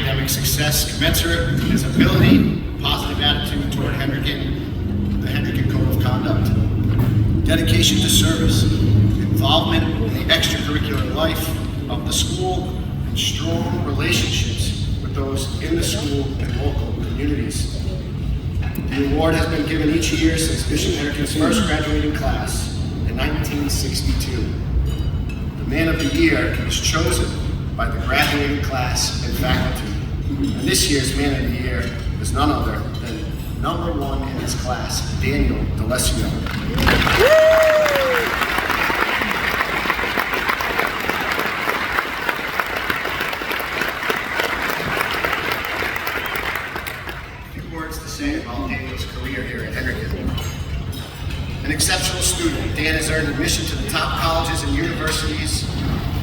academic success commensurate with his ability, positive attitude toward Hendricken, the Hendricken Code of Conduct, dedication to service, involvement in the extracurricular life of the school, and strong relationships with those in the school and local communities. The award has been given each year since Bishop Hendricken's first graduating class in 1962. The Man of the Year is chosen by the graduating class and faculty. And this year's Man of the Year is none other than #1 in his class, Daniel D'Alessio. Say about Daniel's career here at Hendricken. An exceptional student, Dan has earned admission to the top colleges and universities,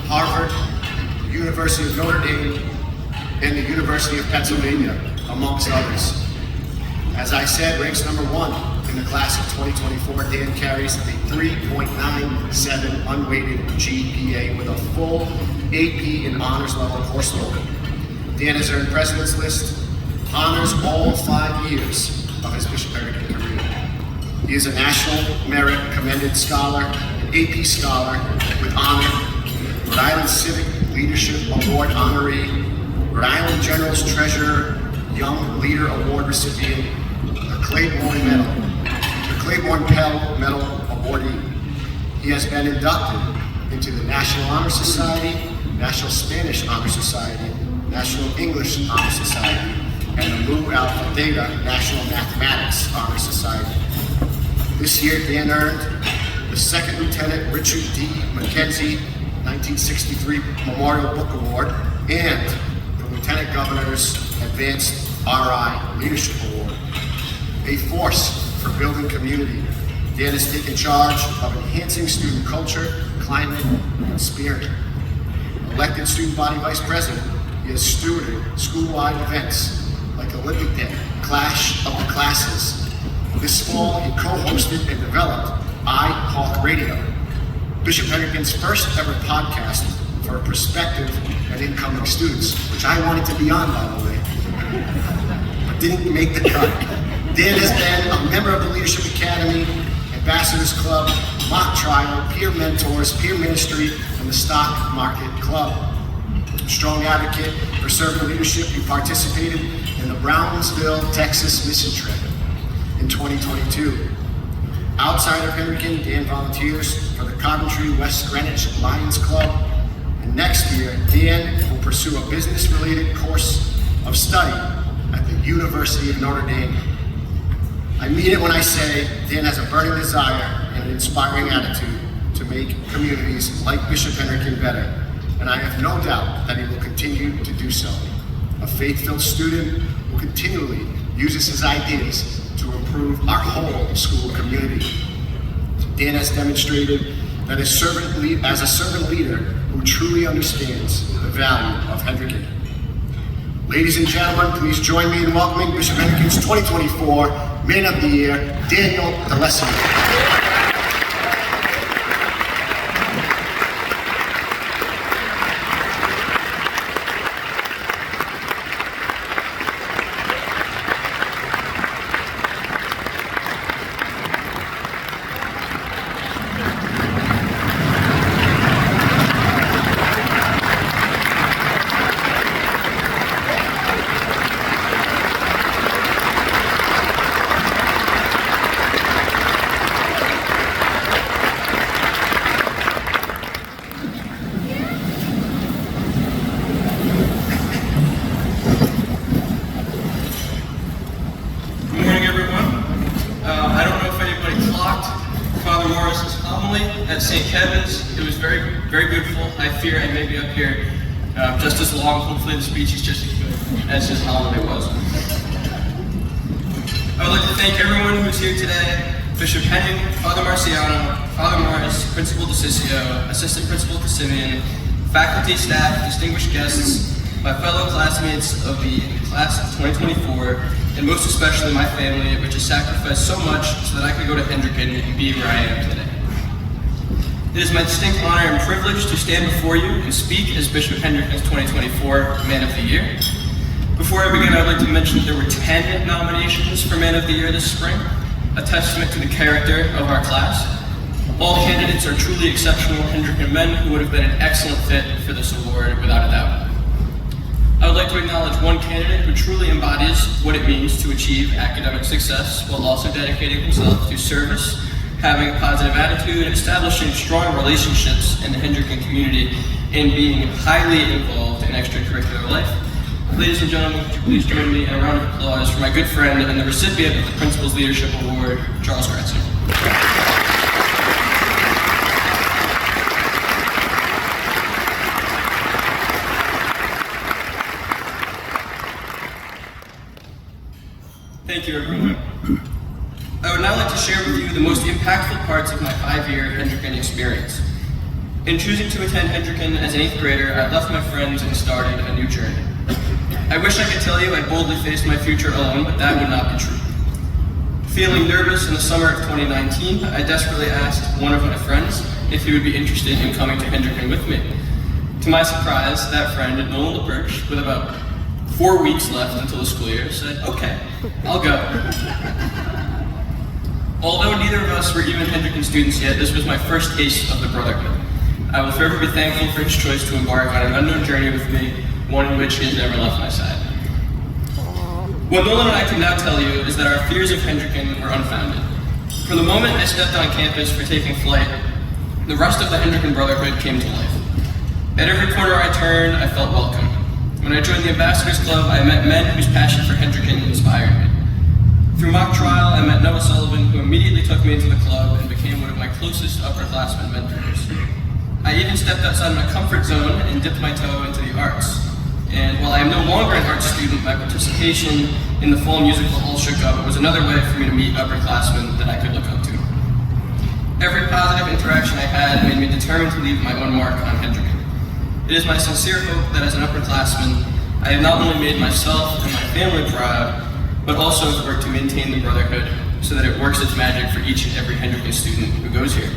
Harvard, the University of Notre Dame, and the University of Pennsylvania, amongst others. As I said, ranks #1 in the class of 2024. Dan carries a 3.97 unweighted GPA with a full AP and honors level course load. Dan has earned President's List honors all 5 years of his Bishop Hendricken career. He is a National Merit Commended Scholar, an AP Scholar with honor, Rhode Island Civic Leadership Award honoree, Rhode Island General's Treasurer Young Leader Award recipient, the Claiborne Medal, the Claiborne Pell Medal awardee. He has been inducted into the National Honor Society, National Spanish Honor Society, National English Honor Society, and the Mu Alpha Theta National Mathematics Honor Society. This year, Dan earned the Second Lieutenant Richard D. McKenzie 1963 Memorial Book Award and the Lieutenant Governor's Advanced RI Leadership Award. A force for building community, Dan has taken charge of enhancing student culture, climate, and spirit. Elected Student Body Vice President, he has stewarded school-wide events like Olympic Day, Clash of the Classes. This fall, he co-hosted and developed iHawk Radio, Bishop Hendricken's first ever podcast for prospective and incoming students, which I wanted to be on, by the way, but didn't make the cut. Dan has been a member of the Leadership Academy, Ambassadors Club, Mock Trial, Peer Mentors, Peer Ministry, and the Stock Market Club. Strong advocate for servant leadership, he participated in the Brownsville, Texas mission trip in 2022. Outside of Hendricken, Dan volunteers for the Coventry West Greenwich Lions Club. And next year, Dan will pursue a business-related course of study at the University of Notre Dame. I mean it when I say Dan has a burning desire and an inspiring attitude to make communities like Bishop Hendricken better. And I have no doubt that he will continue to do so. A faith-filled student who continually uses his ideas to improve our whole school community. Dan has demonstrated that as a servant leader who truly understands the value of Hendricken. Ladies and gentlemen, please join me in welcoming Bishop Hendricken's 2024 Man of the Year, Daniel D'Alessio. At St. Kevin's. It was very, very beautiful. I fear I may be up here just as long. Hopefully the speech is just as good as his holiday was. I would like to thank everyone who's here today. Bishop Henning, Father Marciano, Father Morris, Principal DeCiccio, Assistant Principal DeSimeon, faculty, staff, distinguished guests, my fellow classmates of the class of 2024, and most especially my family, which has sacrificed so much so that I could go to Hendricken and be where I am today. It is my distinct honor and privilege to stand before you and speak as Bishop Hendricken's 2024 Man of the Year. Before I begin, I'd like to mention that there were 10 nominations for Man of the Year this spring, a testament to the character of our class. All candidates are truly exceptional Hendricken men who would have been an excellent fit for this award without a doubt. I would like to acknowledge one candidate who truly embodies what it means to achieve academic success while also dedicating himself to service, having a positive attitude, establishing strong relationships in the Hendricken community, and being highly involved in extracurricular life. Ladies and gentlemen, would you please join me in a round of applause for my good friend and the recipient of the Principal's Leadership Award, Charles Kretzer. Thank you, everyone. I would now like to share with you the most impactful parts of my 5-year Hendricken experience. In choosing to attend Hendricken as an 8th grader, I left my friends and started a new journey. I wish I could tell you I boldly faced my future alone, but that would not be true. Feeling nervous in the summer of 2019, I desperately asked one of my friends if he would be interested in coming to Hendricken with me. To my surprise, that friend, Nolan LaBerge, with about 4 weeks left until the school year, said, "Okay, I'll go." Although neither of us were even Hendricken students yet, this was my first taste of the brotherhood. I will forever be thankful for his choice to embark on an unknown journey with me, one in which he has never left my side. What Nolan and I can now tell you is that our fears of Hendricken were unfounded. From the moment I stepped on campus for taking flight, the rest of the Hendricken brotherhood came to life. At every corner I turned, I felt welcome. When I joined the Ambassadors Club, I met men whose passion for Hendricken inspired me. Through mock trial, I met Noah Sullivan, who immediately took me into the club and became one of my closest upperclassmen mentors. I even stepped outside my comfort zone and dipped my toe into the arts. And while I am no longer an art student, my participation in the fall musical All Shook Up was another way for me to meet upperclassmen that I could look up to. Every positive interaction I had made me determined to leave my own mark on Hendricken. It is my sincere hope that as an upperclassman, I have not only made myself and my family proud, but also have worked to maintain the brotherhood so that it works its magic for each and every Hendricken student who goes here.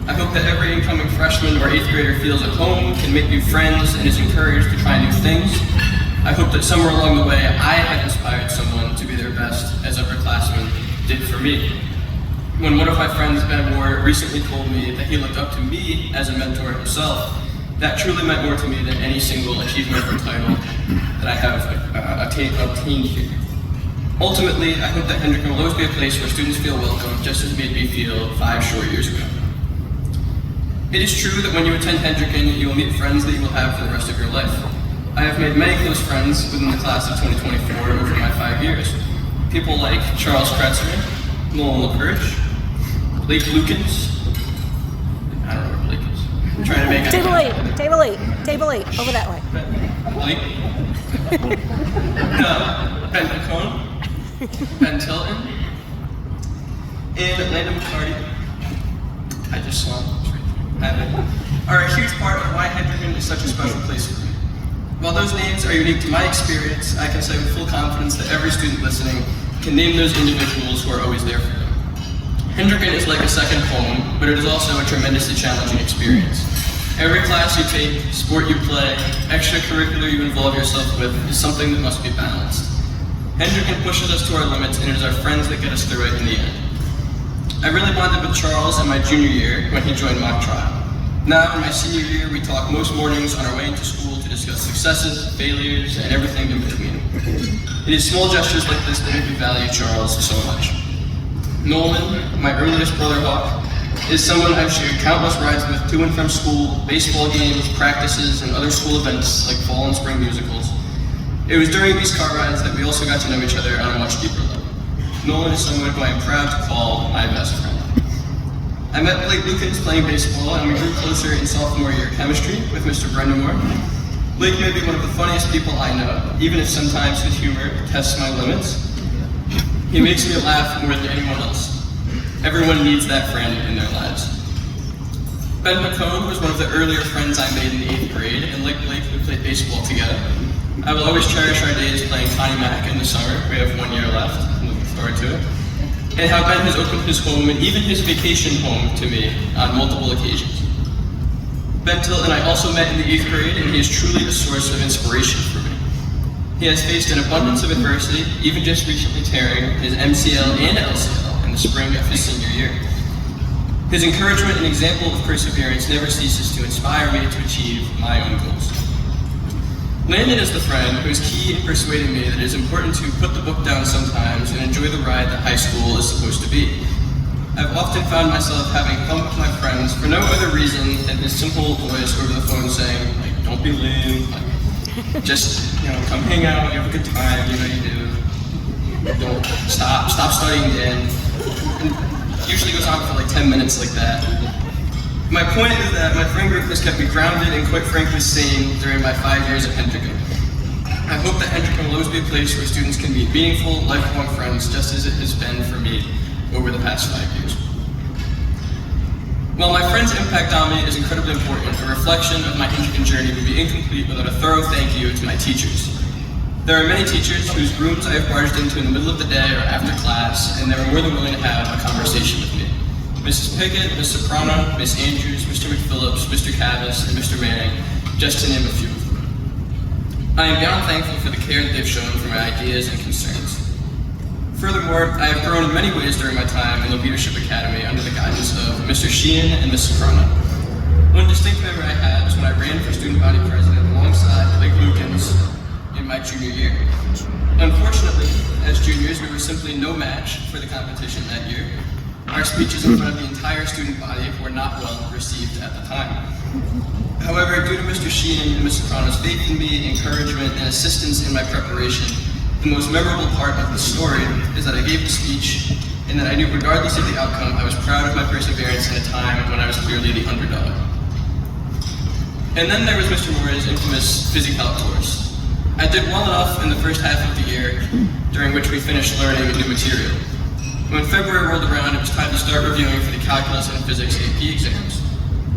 I hope that every incoming freshman or 8th grader feels at home, can make new friends, and is encouraged to try new things. I hope that somewhere along the way, I have inspired someone to be their best, as upperclassmen did for me. When one of my friends, Ben Moore, recently told me that he looked up to me as a mentor himself, that truly meant more to me than any single achievement or title that I have obtained here. Ultimately, I hope that Hendricken will always be a place where students feel welcome, just as made me feel 5 short years ago. It is true that when you attend Hendricken, you will meet friends that you will have for the rest of your life. I have made many close friends within the class of 2024 over my 5 years. People like Charles Kretzer, Nolan LaBerge, Blake Lukens. I don't know where Blake is. I'm trying to make it. Table 8, over that way. Blake? Ben Picone, Ben Tilton, and Landon McCarty. I just saw him. Are a huge part of why Hendricken is such a special place for me. While those names are unique to my experience, I can say with full confidence that every student listening can name those individuals who are always there for them. Hendricken is like a second home, but it is also a tremendously challenging experience. Every class you take, sport you play, extracurricular you involve yourself with is something that must be balanced. Hendricken pushes us to our limits, and it is our friends that get us through it in the end. I really bonded with Charles in my junior year when he joined mock trial. Now in my senior year, we talk most mornings on our way into school to discuss successes, failures, and everything in between. It is small gestures like this that make me value Charles so much. Nolan, my earliest brother Hawk, is someone I've shared countless rides with to and from school, baseball games, practices, and other school events like fall and spring musicals. It was during these car rides that we also got to know each other on a much deeper level. Nolan is someone who I am proud to call my best friend. I met Blake Lukens playing baseball, and we grew closer in sophomore year chemistry with Mr. Brendan Moore. Blake may be one of the funniest people I know, even if sometimes his humor tests my limits. He makes me laugh more than anyone else. Everyone needs that friend in their lives. Ben Picone was one of the earlier friends I made in the 8th grade, and like Blake, we played baseball together. I will always cherish our days playing Connie Mack in the summer. We have 1 year left. I'm looking forward to it. And how Ben has opened his home and even his vacation home to me on multiple occasions. Ben Tilton I also met in the 8th grade, and he is truly a source of inspiration for me. He has faced an abundance of adversity, even just recently tearing his MCL and LCL in the spring of his senior year. His encouragement and example of perseverance never ceases to inspire me to achieve my own goals. Landon is the friend who is key in persuading me that it is important to put the book down sometimes and enjoy the ride that high school is supposed to be. I've often found myself having fun with my friends for no other reason than his simple voice over the phone saying, like, don't be lame, like, just, come hang out, you have a good time, you do. Don't stop studying then. And usually goes on for like 10 minutes like that. My point is that my friend group has kept me grounded and quite frankly sane during my 5 years at Hendricken. I hope that Hendricken will always be a place where students can meet meaningful, lifelong friends just as it has been for me over the past 5 years. While my friend's impact on me is incredibly important, a reflection of my Hendricken journey would be incomplete without a thorough thank you to my teachers. There are many teachers whose rooms I have barged into in the middle of the day or after class, and they were more than willing to have a conversation with me. Mrs. Pickett, Ms. Soprano, Ms. Andrews, Mr. McPhillips, Mr. Cavis, and Mr. Manning, just to name a few of them. I am beyond thankful for the care that they've shown for my ideas and concerns. Furthermore, I have grown in many ways during my time in the Leadership Academy under the guidance of Mr. Sheehan and Ms. Soprano. One distinct memory I had was when I ran for student body president alongside Blake Lukens in my junior year. Unfortunately, as juniors, we were simply no match for the competition that year. Our speeches in front of the entire student body were not well received at the time. However, due to Mr. Sheehan and Ms. Soprano's faith in me, encouragement, and assistance in my preparation, the most memorable part of the story is that I gave the speech and that I knew regardless of the outcome, I was proud of my perseverance in a time when I was clearly the underdog. And then there was Mr. Moore's infamous Phys Calc course. I did well enough in the first half of the year, during which we finished learning new material. When February rolled around, it was time to start reviewing for the calculus and physics AP exams.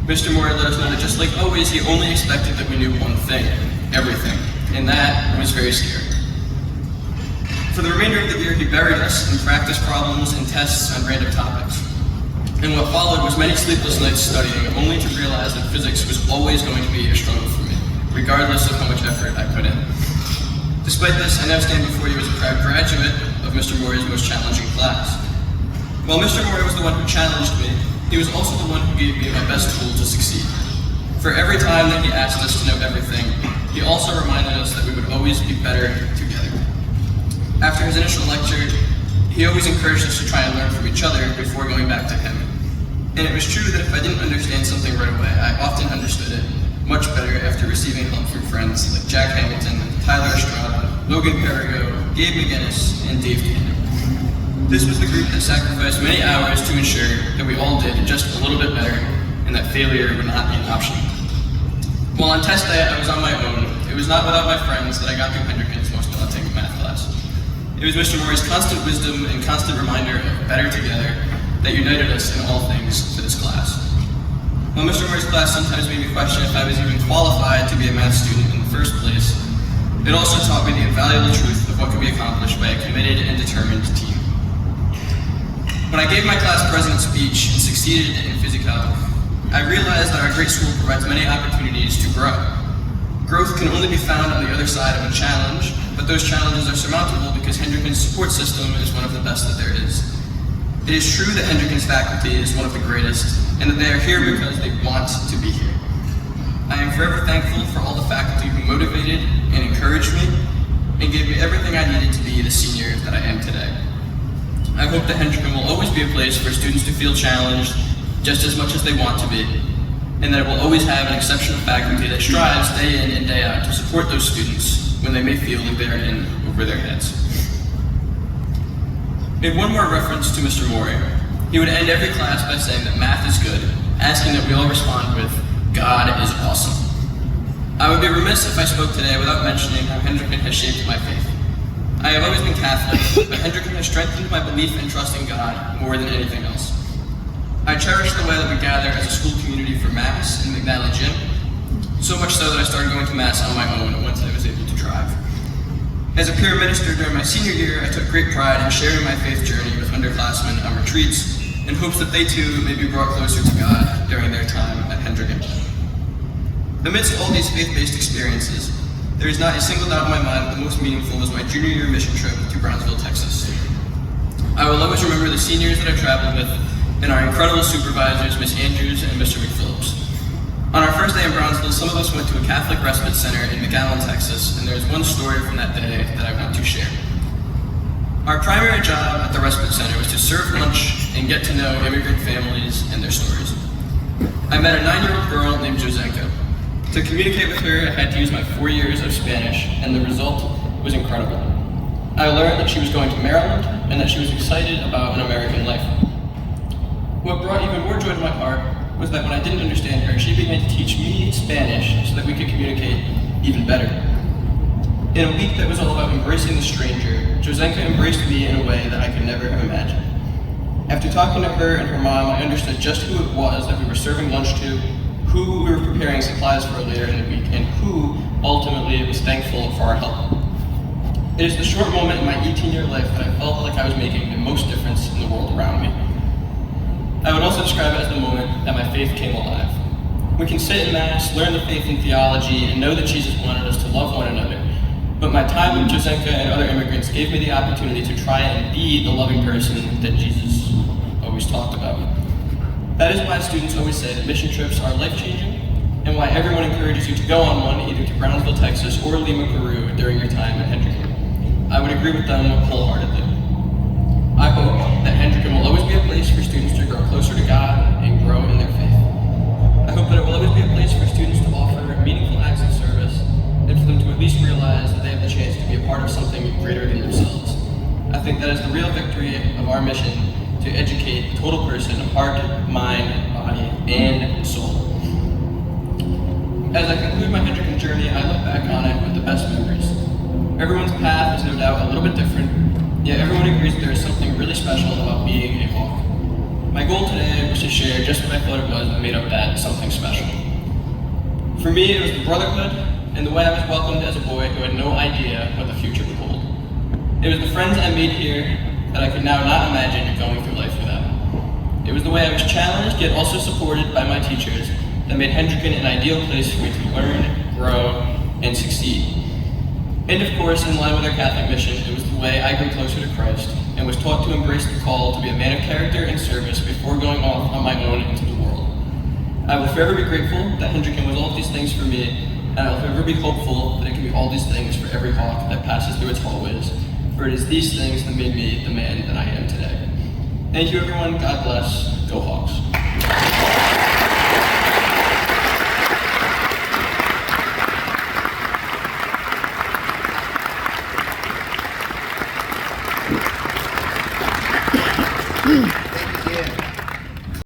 Mr. Moore let us know that just like always, he only expected that we knew one thing, everything, and that was very scary. For the remainder of the year, he buried us in practice problems and tests on random topics. And what followed was many sleepless nights studying, only to realize that physics was always going to be a struggle for me, regardless of how much effort I put in. Despite this, I now stand before you as a proud graduate of Mr. Moore's most challenging class. While Mr. Moore was the one who challenged me, he was also the one who gave me my best tool to succeed. For every time that he asked us to know everything, he also reminded us that we would always be better together. After his initial lecture, he always encouraged us to try and learn from each other before going back to him. And it was true that if I didn't understand something right away, I often understood it much better after receiving help from friends like Jack Hamilton, Tyler Estrada, Logan Perrigo, Gabe McGinnis, and Dave Cannon. This was the group that sacrificed many hours to ensure that we all did just a little bit better and that failure would not be an option. While on test day I was on my own, it was not without my friends that I got through Hendricken's most daunting math class. It was Mr. Moore's constant wisdom and constant reminder of better together that united us in all things for this class. While Mr. Moore's class sometimes made me question if I was even qualified to be a math student in the first place, it also taught me the invaluable truth of what can be accomplished by a committed and determined team. When I gave my class president speech and succeeded in Phys Calc, I realized that our great school provides many opportunities to grow. Growth can only be found on the other side of a challenge, but those challenges are surmountable because Hendricken's support system is one of the best that there is. It is true that Hendricken's faculty is one of the greatest, and that they are here because they want to be here. I am forever thankful for all the faculty who motivated and encouraged me, and gave me everything I needed to be the senior that I am today. I hope that Hendricken will always be a place for students to feel challenged just as much as they want to be, and that it will always have an exceptional faculty that strives day in and day out to support those students when they may feel like they are in over their heads. In one more reference to Mr. Moore, he would end every class by saying that math is good, asking that we all respond with, God is awesome. I would be remiss if I spoke today without mentioning how Hendricken has shaped my faith. I have always been Catholic, but Hendricken has strengthened my belief and trust in God more than anything else. I cherish the way that we gather as a school community for Mass in McNally Gym, so much so that I started going to Mass on my own once I was able to drive. As a peer minister during my senior year, I took great pride in sharing my faith journey with underclassmen on retreats in hopes that they too may be brought closer to God during their time at Hendricken. Amidst all these faith-based experiences, there is not a single doubt in my mind that the most meaningful was my junior year mission trip to Brownsville, Texas. I will always remember the seniors that I traveled with and our incredible supervisors, Miss Andrews and Mr. McPhillips. On our first day in Brownsville, some of us went to a Catholic respite center in McAllen, Texas, and there is one story from that day that I want to share. Our primary job at the respite center was to serve lunch and get to know immigrant families and their stories. I met a 9-year-old girl named Josenka. To communicate with her, I had to use my 4 years of Spanish, and the result was incredible. I learned that she was going to Maryland and that she was excited about an American life. What brought even more joy to my heart was that when I didn't understand her, she began to teach me Spanish so that we could communicate even better. In a week that was all about embracing the stranger, Josenka embraced me in a way that I could never have imagined. After talking to her and her mom, I understood just who it was that we were serving lunch to, who we were preparing supplies for later in the week, and who ultimately was thankful for our help. It is the short moment in my 18-year life that I felt like I was making the most difference in the world around me. I would also describe it as the moment that my faith came alive. We can sit in Mass, learn the faith in theology, and know that Jesus wanted us to love one another. But my time with Josenka and other immigrants gave me the opportunity to try and be the loving person that Jesus always talked about. That is why students always say that mission trips are life-changing, and why everyone encourages you to go on one either to Brownsville, Texas, or Lima, Peru during your time at Hendricken. I would agree with them wholeheartedly. I hope that Hendricken will always be a place for students to grow closer to God and grow in their faith. I hope that it will always be a place for students to offer meaningful acts of service and for them to at least realize that they have the chance to be a part of something greater than themselves. I think that is the real victory of our mission, to educate the total person of heart, mind, body, and soul. As I conclude my Hendricken journey, I look back on it with the best memories. Everyone's path is no doubt a little bit different, yet everyone agrees that there is something really special about being a Hawk. My goal today was to share just what I thought it was that made up that something special. For me, it was the brotherhood and the way I was welcomed as a boy who had no idea what the future would hold. It was the friends I made here that I could now not imagine going through life without. It was the way I was challenged yet also supported by my teachers that made Hendricken an ideal place for me to learn, grow, and succeed. And of course, in line with our Catholic mission, it was the way I grew closer to Christ and was taught to embrace the call to be a man of character and service before going off on my own into the world. I will forever be grateful that Hendricken was all of these things for me, and I will forever be hopeful that it can be all these things for every Hawk that passes through its hallways, for it is these things that made me the man that I am today. Thank you, everyone. God bless. Go Hawks.